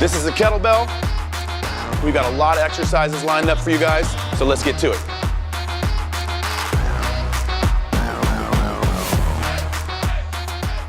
This is the kettlebell. We've got a lot of exercises lined up for you guys, so let's get to it.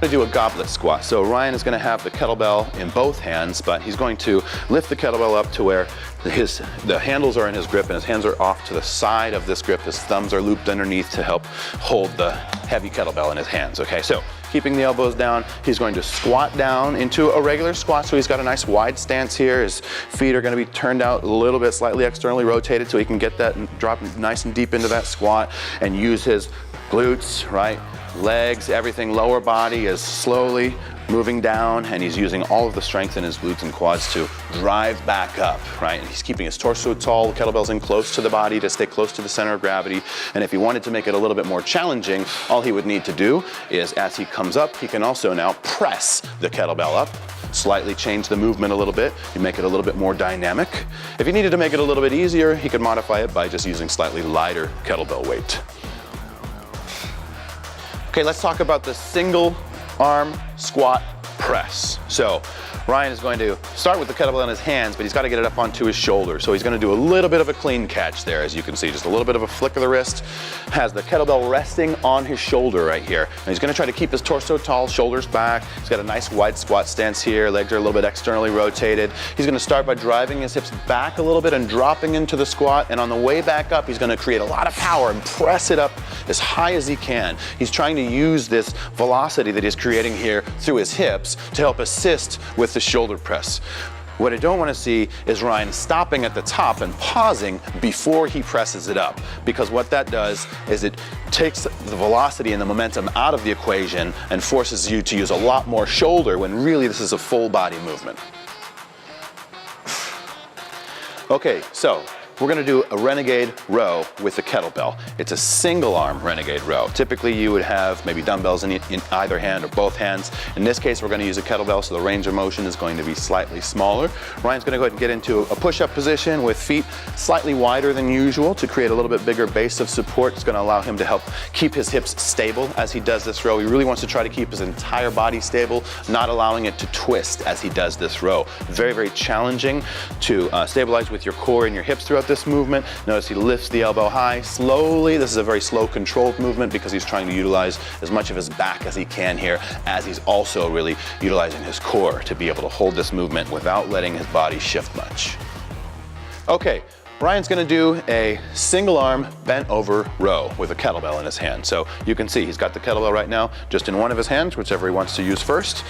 To do a goblet squat. So Ryan is going to have the kettlebell in both hands, but he's going to lift the kettlebell up to where the handles are in his grip and his hands are off to the side of this grip. His thumbs are looped underneath to help hold the heavy kettlebell in his hands. Okay, so keeping the elbows down, he's going to squat down into a regular squat. So he's got a nice wide stance here. His feet are going to be turned out a little bit, slightly externally rotated, so he can get that and drop nice and deep into that squat and use his glutes, right? Legs, everything, lower body is slowly moving down, and he's using all of the strength in his glutes and quads to drive back up, right? And he's keeping his torso tall, the kettlebell's in close to the body to stay close to the center of gravity. And if he wanted to make it a little bit more challenging, all he would need to do is, as he comes up, he can also now press the kettlebell up, slightly change the movement a little bit, you make it a little bit more dynamic. If he needed to make it a little bit easier, he could modify it by just using slightly lighter kettlebell weight. Okay, let's talk about the single arm squat press. So Ryan is going to start with the kettlebell in his hands, but he's got to get it up onto his shoulder. So he's going to do a little bit of a clean catch there, as you can see, just a little bit of a flick of the wrist. Has the kettlebell resting on his shoulder right here. And he's going to try to keep his torso tall, shoulders back. He's got a nice wide squat stance here. Legs are a little bit externally rotated. He's going to start by driving his hips back a little bit and dropping into the squat. And on the way back up, he's going to create a lot of power and press it up as high as he can. He's trying to use this velocity that he's creating here through his hips to help assist with the shoulder press. What I don't want to see is Ryan stopping at the top and pausing before he presses it up, because what that does is it takes the velocity and the momentum out of the equation and forces you to use a lot more shoulder when really this is a full body movement. Okay, so we're going to do a renegade row with the kettlebell. It's a single arm renegade row. Typically you would have maybe dumbbells in either hand or both hands. In this case, we're going to use a kettlebell, so the range of motion is going to be slightly smaller. Ryan's going to go ahead and get into a push-up position with feet slightly wider than usual to create a little bit bigger base of support. It's going to allow him to help keep his hips stable as he does this row. He really wants to try to keep his entire body stable, not allowing it to twist as he does this row. Very, very challenging to stabilize with your core and your hips throughout this movement. Notice he lifts the elbow high slowly. This is a very slow, controlled movement because he's trying to utilize as much of his back as he can here, as he's also really utilizing his core to be able to hold this movement without letting his body shift much. Okay, Ryan's going to do a single arm bent over row with a kettlebell in his hand. So you can see he's got the kettlebell right now just in one of his hands, whichever he wants to use first.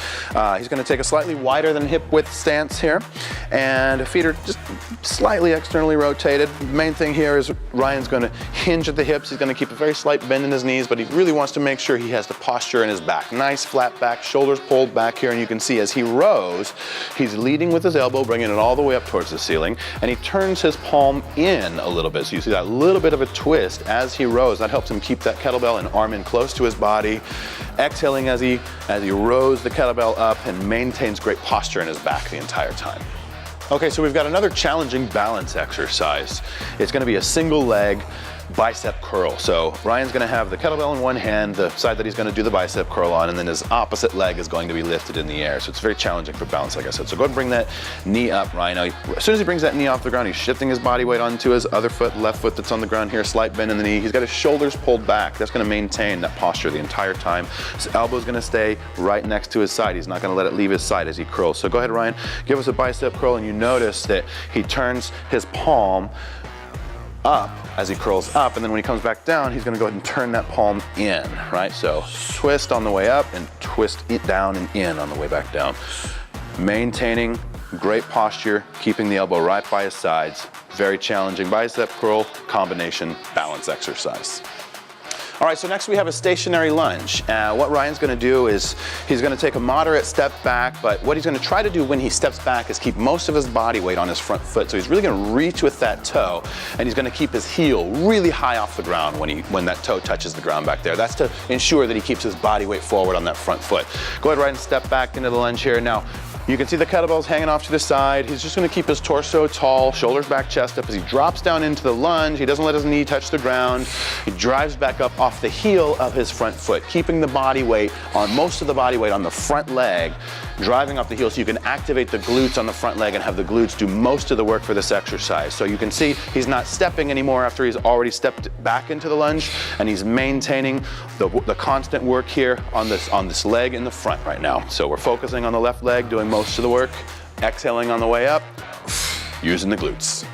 He's going to take a slightly wider than hip width stance here, and feet are just slightly externally rotated. The main thing here is Ryan's going to hinge at the hips. He's going to keep a very slight bend in his knees, but he really wants to make sure he has the posture in his back. Nice flat back, shoulders pulled back here, and you can see as he rows, he's leading with his elbow, bringing it all the way up towards the ceiling, and he turns his palm in a little bit. So you see that little bit of a twist as he rows. That helps him keep that kettlebell and arm in close to his body. Exhaling as he rows the kettlebell up and maintains great posture in his back the entire time. Okay, so we've got another challenging balance exercise. It's going to be a single leg bicep curl. So Ryan's going to have the kettlebell in one hand, the side that he's going to do the bicep curl on, and then his opposite leg is going to be lifted in the air. So it's very challenging for balance, like I said. So go ahead and bring that knee up, Ryan. Now, as soon as he brings that knee off the ground, he's shifting his body weight onto his other foot, left foot that's on the ground here, slight bend in the knee. He's got his shoulders pulled back. That's going to maintain that posture the entire time. His elbow's going to stay right next to his side. He's not going to let it leave his side as he curls. So go ahead, Ryan, give us a bicep curl, and you notice that he turns his palm up as he curls up, and then when he comes back down, he's going to go ahead and turn that palm in, right? So twist on the way up and twist it down and in on the way back down. Maintaining great posture, keeping the elbow right by his sides. Very challenging bicep curl combination balance exercise. All right, so next we have a stationary lunge. What Ryan's going to do is he's going to take a moderate step back, but what he's going to try to do when he steps back is keep most of his body weight on his front foot. So he's really going to reach with that toe, and he's going to keep his heel really high off the ground when that toe touches the ground back there. That's to ensure that he keeps his body weight forward on that front foot. Go ahead, Ryan, and step back into the lunge here. Now, You can see the kettlebells hanging off to the side. He's just gonna keep his torso tall, shoulders back, chest up. As he drops down into the lunge, he doesn't let his knee touch the ground. He drives back up off the heel of his front foot, keeping the body weight on, most of the body weight on the front leg, driving off the heel so you can activate the glutes on the front leg and have the glutes do most of the work for this exercise. So you can see he's not stepping anymore after he's already stepped back into the lunge, and he's maintaining the constant work here on this leg in the front right now. So we're focusing on the left leg, doing most of the work, exhaling on the way up, using the glutes.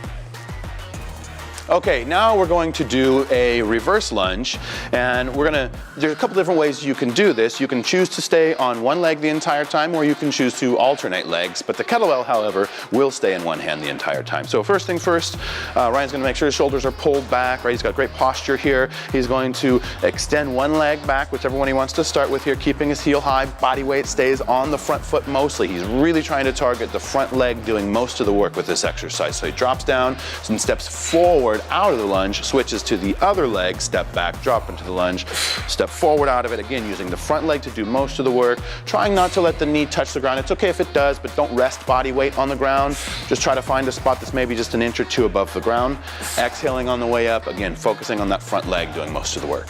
Okay, now we're going to do a reverse lunge, and there's a couple different ways you can do this. You can choose to stay on one leg the entire time, or you can choose to alternate legs, but the kettlebell, however, will stay in one hand the entire time. So first thing first, Ryan's gonna make sure his shoulders are pulled back, right? He's got great posture here. He's going to extend one leg back, whichever one he wants to start with here, keeping his heel high, body weight stays on the front foot mostly. He's really trying to target the front leg doing most of the work with this exercise. So he drops down and steps forward out of the lunge, switches to the other leg, step back, drop into the lunge, step forward out of it, again using the front leg to do most of the work, trying not to let the knee touch the ground. It's okay if it does, but don't rest body weight on the ground. Just try to find a spot that's maybe just an inch or two above the ground. Exhaling on the way up, again focusing on that front leg doing most of the work.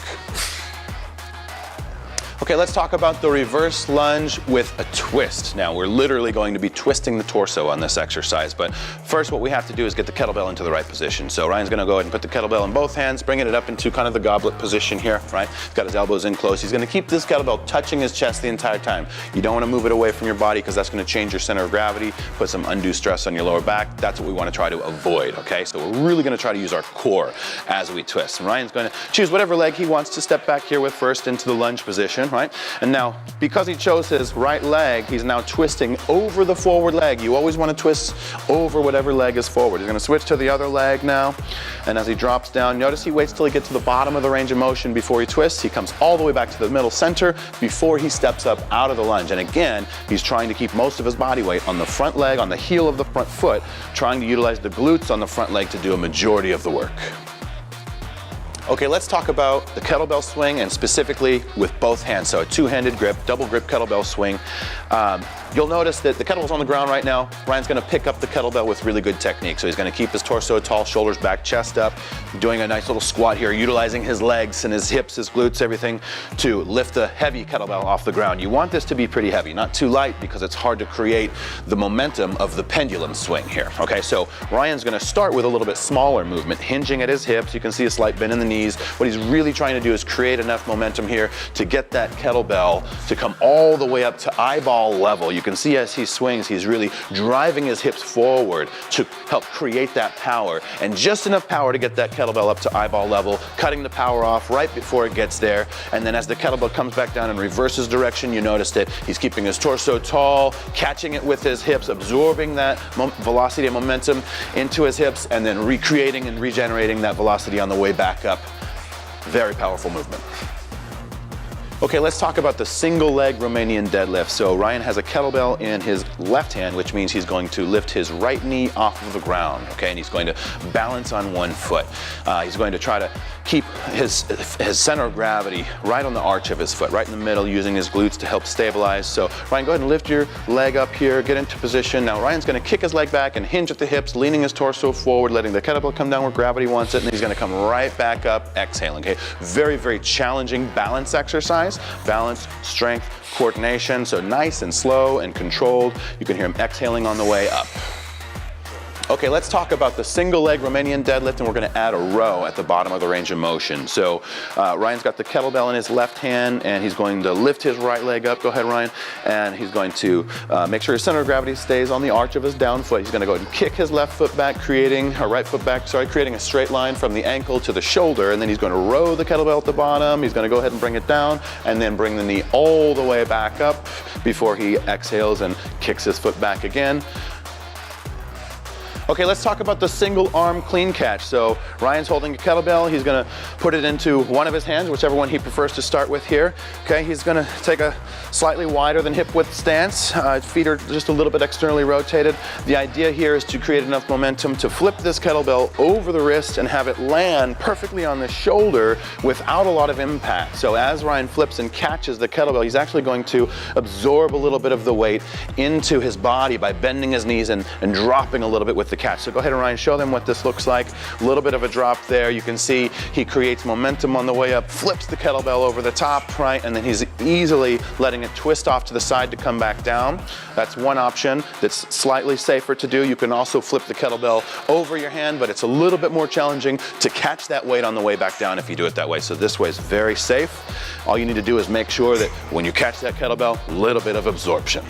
Okay, let's talk about the reverse lunge with a twist. Now, we're literally going to be twisting the torso on this exercise, but first what we have to do is get the kettlebell into the right position. So Ryan's gonna go ahead and put the kettlebell in both hands, bringing it up into kind of the goblet position here, right? He's got his elbows in close. He's gonna keep this kettlebell touching his chest the entire time. You don't wanna move it away from your body because that's gonna change your center of gravity, put some undue stress on your lower back. That's what we wanna try to avoid, okay? So we're really gonna try to use our core as we twist. And Ryan's gonna choose whatever leg he wants to step back here with first into the lunge position, right? And now, because he chose his right leg, he's now twisting over the forward leg. You always want to twist over whatever leg is forward. He's going to switch to the other leg now. And as he drops down, notice he waits till he gets to the bottom of the range of motion before he twists. He comes all the way back to the middle center before he steps up out of the lunge. And again, he's trying to keep most of his body weight on the front leg, on the heel of the front foot, trying to utilize the glutes on the front leg to do a majority of the work. Okay, let's talk about the kettlebell swing, and specifically with both hands. So a two-handed grip, double grip kettlebell swing. You'll notice that the kettlebell's on the ground right now. Ryan's gonna pick up the kettlebell with really good technique. So he's gonna keep his torso tall, shoulders back, chest up, doing a nice little squat here, utilizing his legs and his hips, his glutes, everything to lift the heavy kettlebell off the ground. You want this to be pretty heavy, not too light, because it's hard to create the momentum of the pendulum swing here. Okay, so Ryan's gonna start with a little bit smaller movement, hinging at his hips. You can see a slight bend in the knees. What he's really trying to do is create enough momentum here to get that kettlebell to come all the way up to eyeball level. You can see as he swings, he's really driving his hips forward to help create that power, and just enough power to get that kettlebell up to eyeball level, cutting the power off right before it gets there. And then as the kettlebell comes back down and reverses direction, you notice that he's keeping his torso tall, catching it with his hips, absorbing that velocity and momentum into his hips, and then recreating and regenerating that velocity on the way back up. Very powerful movement. Okay, let's talk about the single leg Romanian deadlift. So Ryan has a kettlebell in his left hand, which means he's going to lift his right knee off of the ground, okay? And he's going to balance on one foot. He's going to try to keep his center of gravity right on the arch of his foot, right in the middle, using his glutes to help stabilize. So Ryan, go ahead and lift your leg up here, get into position. Now Ryan's gonna kick his leg back and hinge at the hips, leaning his torso forward, letting the kettlebell come down where gravity wants it, and then he's gonna come right back up, exhaling, okay? Very, very challenging balance exercise. Balance, strength, coordination, so nice and slow and controlled. You can hear him exhaling on the way up. Okay, let's talk about the single leg Romanian deadlift, and we're gonna add a row at the bottom of the range of motion. So Ryan's got the kettlebell in his left hand, and he's going to lift his right leg up. Go ahead, Ryan. And he's going to make sure his center of gravity stays on the arch of his down foot. He's gonna go ahead and kick his left foot back, creating a straight line from the ankle to the shoulder, and then he's gonna row the kettlebell at the bottom. He's gonna go ahead and bring it down, and then bring the knee all the way back up before he exhales and kicks his foot back again. Okay, let's talk about the single arm clean catch. So Ryan's holding a kettlebell. He's gonna put it into one of his hands, whichever one he prefers to start with here. Okay, he's gonna take a slightly wider than hip width stance. Feet are just a little bit externally rotated. The idea here is to create enough momentum to flip this kettlebell over the wrist and have it land perfectly on the shoulder without a lot of impact. So as Ryan flips and catches the kettlebell, he's actually going to absorb a little bit of the weight into his body by bending his knees and dropping a little bit with the catch. So go ahead and Ryan, show them what this looks like. A little bit of a drop there. You can see he creates momentum on the way up, flips the kettlebell over the top, right, and then he's easily letting it twist off to the side to come back down. That's one option that's slightly safer to do. You can also flip the kettlebell over your hand, but it's a little bit more challenging to catch that weight on the way back down if you do it that way. So this way is very safe. All you need to do is make sure that when you catch that kettlebell, a little bit of absorption.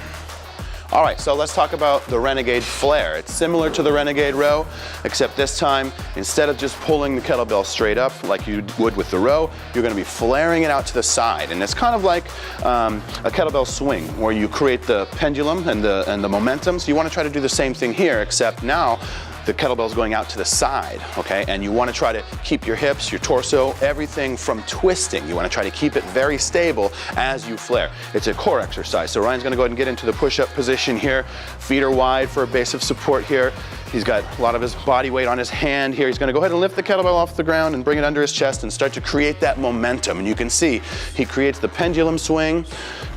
All right, so let's talk about the Renegade Flare. It's similar to the Renegade Row, except this time, instead of just pulling the kettlebell straight up like you would with the row, you're gonna be flaring it out to the side. And it's kind of like a kettlebell swing, where you create the pendulum and the momentum. So you wanna try to do the same thing here, except now, the kettlebell's going out to the side, okay? And you wanna try to keep your hips, your torso, everything from twisting. You wanna try to keep it very stable as you flare. It's a core exercise. So Ryan's gonna go ahead and get into the push-up position here. Feet are wide for a base of support here. He's got a lot of his body weight on his hand here. He's gonna go ahead and lift the kettlebell off the ground and bring it under his chest and start to create that momentum. And you can see he creates the pendulum swing.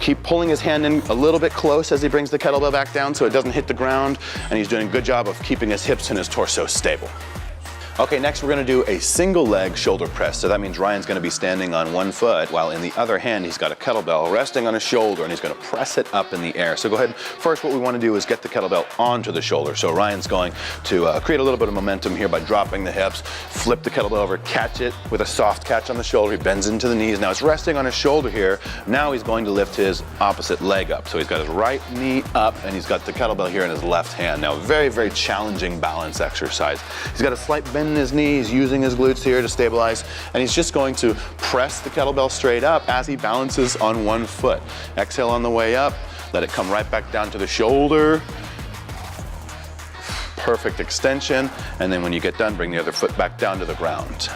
Keep pulling his hand in a little bit close as he brings the kettlebell back down so it doesn't hit the ground. And he's doing a good job of keeping his hips and his torso stable. Okay, next we're gonna do a single leg shoulder press. So that means Ryan's gonna be standing on one foot while in the other hand he's got a kettlebell resting on his shoulder and he's gonna press it up in the air. So go ahead, first what we wanna do is get the kettlebell onto the shoulder. So Ryan's going to create a little bit of momentum here by dropping the hips, flip the kettlebell over, catch it with a soft catch on the shoulder. He bends into the knees. Now it's resting on his shoulder here. Now he's going to lift his opposite leg up. So he's got his right knee up and he's got the kettlebell here in his left hand. Now very, very challenging balance exercise. He's got a slight bend in his knees, using his glutes here to stabilize, and he's just going to press the kettlebell straight up as he balances on one foot. Exhale on the way up, let it come right back down to the shoulder. Perfect extension, and then when you get done, bring the other foot back down to the ground.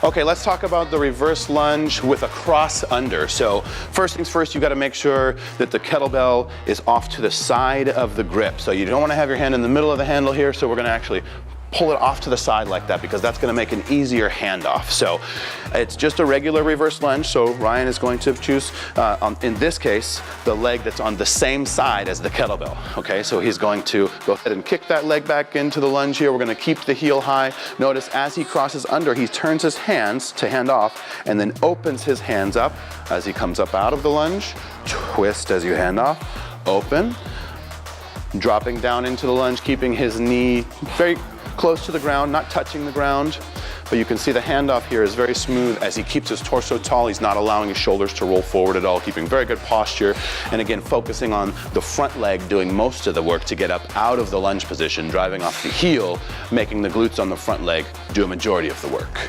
Okay, let's talk about the reverse lunge with a cross under. So first things first, you gotta make sure that the kettlebell is off to the side of the grip. So you don't wanna have your hand in the middle of the handle here, so we're gonna actually pull it off to the side like that because that's gonna make an easier handoff. So it's just a regular reverse lunge. So Ryan is going to choose, in this case, the leg that's on the same side as the kettlebell. Okay, so he's going to go ahead and kick that leg back into the lunge here. We're gonna keep the heel high. Notice as he crosses under, he turns his hands to hand off and then opens his hands up as he comes up out of the lunge. Twist as you hand off, open. Dropping down into the lunge, keeping his knee very close to the ground, not touching the ground. But you can see the handoff here is very smooth as he keeps his torso tall. He's not allowing his shoulders to roll forward at all, keeping very good posture. And again, focusing on the front leg, doing most of the work to get up out of the lunge position, driving off the heel, making the glutes on the front leg do a majority of the work.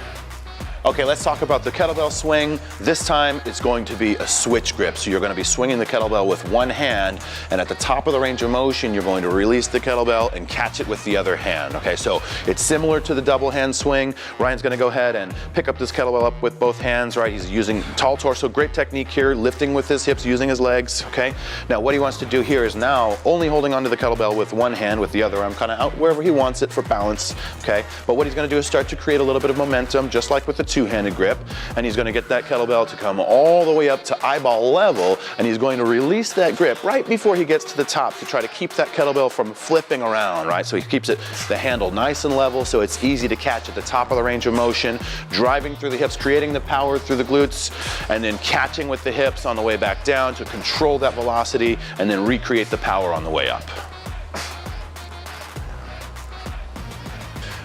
Okay, let's talk about the kettlebell swing. This time it's going to be a switch grip. So you're going to be swinging the kettlebell with one hand, and at the top of the range of motion, you're going to release the kettlebell and catch it with the other hand. Okay, so it's similar to the double hand swing. Ryan's going to go ahead and pick up this kettlebell up with both hands, right? He's using tall torso, great technique here, lifting with his hips, using his legs, okay? Now what he wants to do here is now only holding onto the kettlebell with one hand, with the other arm kind of out wherever he wants it for balance, okay? But what he's going to do is start to create a little bit of momentum, just like with the two-handed grip, and he's going to get that kettlebell to come all the way up to eyeball level, and he's going to release that grip right before he gets to the top to try to keep that kettlebell from flipping around, right? So he keeps the handle nice and level so it's easy to catch at the top of the range of motion, driving through the hips, creating the power through the glutes, and then catching with the hips on the way back down to control that velocity and then recreate the power on the way up.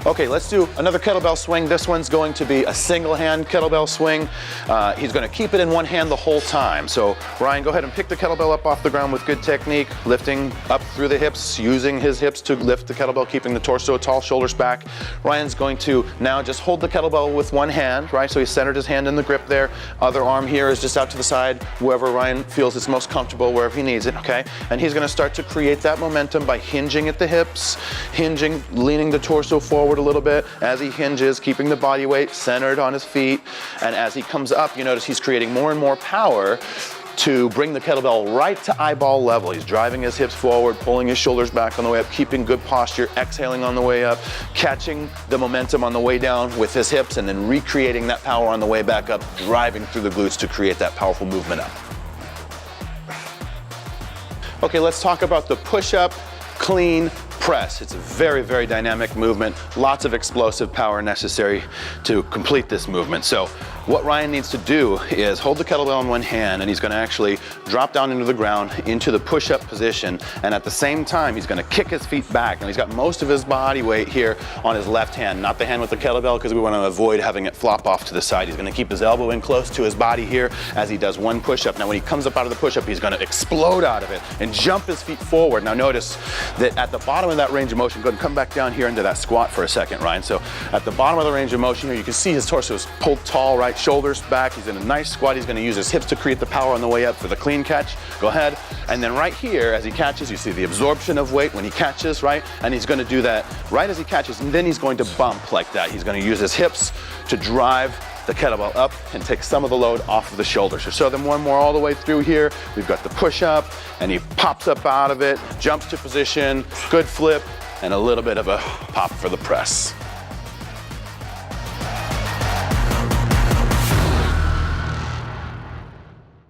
Okay, let's do another kettlebell swing. This one's going to be a single hand kettlebell swing. He's gonna keep it in one hand the whole time. So Ryan, go ahead and pick the kettlebell up off the ground with good technique, lifting up through the hips, using his hips to lift the kettlebell, keeping the torso tall, shoulders back. Ryan's going to now just hold the kettlebell with one hand, right? So he centered his hand in the grip there. Other arm here is just out to the side, wherever Ryan feels it's most comfortable, wherever he needs it, okay? And he's gonna start to create that momentum by hinging at the hips, hinging, leaning the torso forward a little bit as he hinges, keeping the body weight centered on his feet. And as he comes up, you notice he's creating more and more power to bring the kettlebell right to eyeball level. He's driving his hips forward, pulling his shoulders back on the way up, keeping good posture, exhaling on the way up, catching the momentum on the way down with his hips, and then recreating that power on the way back up, driving through the glutes to create that powerful movement up. Okay, let's talk about the push-up clean press. It's a very, very dynamic movement, lots of explosive power necessary to complete this movement. So what Ryan needs to do is hold the kettlebell in one hand, and he's gonna actually drop down into the ground, into the push-up position, and at the same time, he's gonna kick his feet back. Now he's got most of his body weight here on his left hand, not the hand with the kettlebell, because we wanna avoid having it flop off to the side. He's gonna keep his elbow in close to his body here as he does one push-up. Now when he comes up out of the push-up, he's gonna explode out of it and jump his feet forward. Now notice that at the bottom of that range of motion, go ahead and come back down here into that squat for a second, Ryan. So at the bottom of the range of motion here, you can see his torso is pulled tall, right? Shoulders back, he's in a nice squat. He's gonna use his hips to create the power on the way up for the clean catch. Go ahead. And then right here, as he catches, you see the absorption of weight when he catches, right? And he's gonna do that right as he catches, and then he's going to bump like that. He's gonna use his hips to drive the kettlebell up and take some of the load off of the shoulders. So show them one more all the way through here. We've got the push up, and he pops up out of it, jumps to position, good flip, and a little bit of a pop for the press.